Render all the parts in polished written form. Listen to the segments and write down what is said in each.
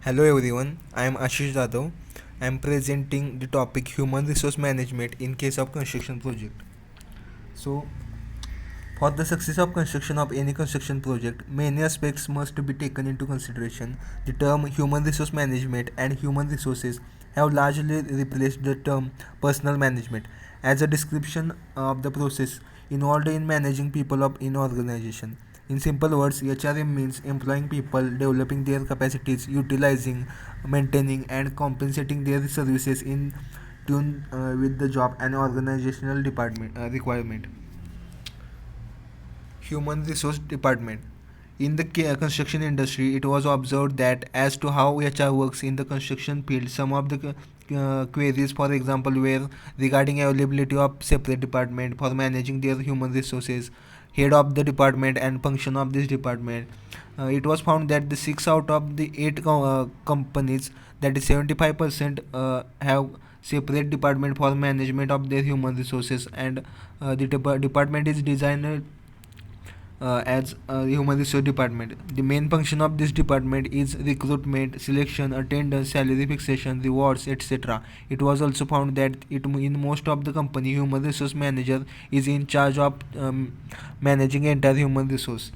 Hello everyone, I am Ashish Jadhav. I am presenting the topic human resource management in case of construction project. So, for the success of construction of any construction project, many aspects must be taken into consideration. The term human resource management and human resources have largely replaced the term personal management as a description of the process involved in managing people of in organization. In simple words, HRM means employing people, developing their capacities, utilizing, maintaining, and compensating their services in tune with the job and organizational department requirement. Human resource department. In the construction industry, it was observed that as to how HR works in the construction field, some of the queries, for example, were regarding availability of separate department for managing their human resources, head of the department, and function of this department. It was found that the 6 out of the 8 companies, that is 75%, have separate department for management of their human resources, and the department is designed as a human resource department. The main function of this department is recruitment, selection, attendance, salary fixation, rewards, etc. It was also found that in most of the company, human resource manager is in charge of managing entire human resource.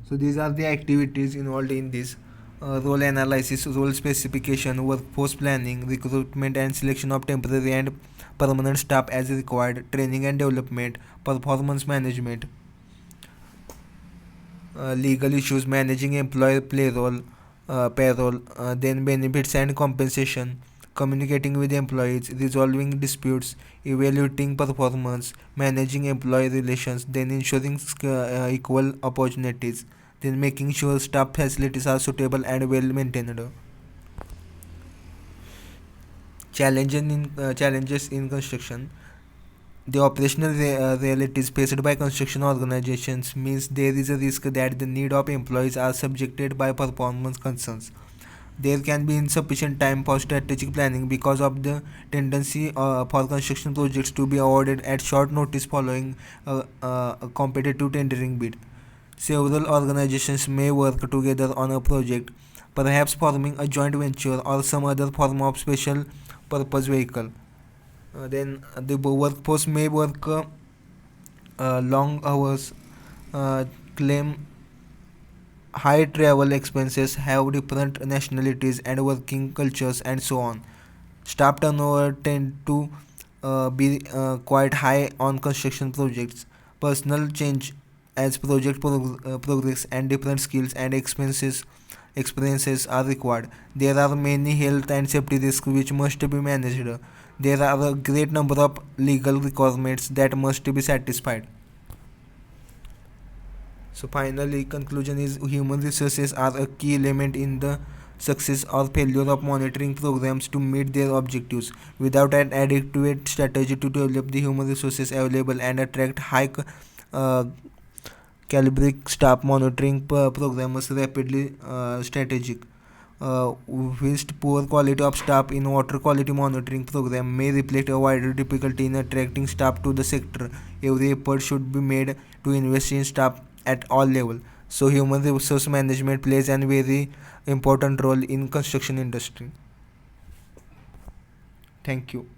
So these are the activities involved in this role analysis, role specification, workforce planning, recruitment and selection of temporary and permanent staff as required, training and development, performance management, legal issues, managing employee payroll, then benefits and compensation, communicating with employees, resolving disputes, evaluating performance, managing employee relations, then ensuring equal opportunities, then making sure staff facilities are suitable and well maintained. Challenges in construction. The operational realities faced by construction organizations means there is a risk that the need of employees are subjected by performance concerns. There can be insufficient time for strategic planning because of the tendency for construction projects to be awarded at short notice following a competitive tendering bid. Several organizations may work together on a project, perhaps forming a joint venture or some other form of special purpose vehicle. Then the workforce may work long hours, claim high travel expenses, have different nationalities and working cultures, and so on. Staff turnover tend to be quite high on construction projects. Personal change as project progress and different skills and experiences are required. There are many health and safety risks which must be managed. There are a great number of legal requirements that must be satisfied. So finally, conclusion is human resources are a key element in the success or failure of monitoring programs to meet their objectives. Without an adequate strategy to develop the human resources available and attract high uh, calibric staff, monitoring programs rapidly strategic. Whilst poor quality of staff in water quality monitoring program may reflect a wider difficulty in attracting staff to the sector. Every effort should be made to invest in staff at all levels. So human resource management plays a very important role in construction industry. Thank you.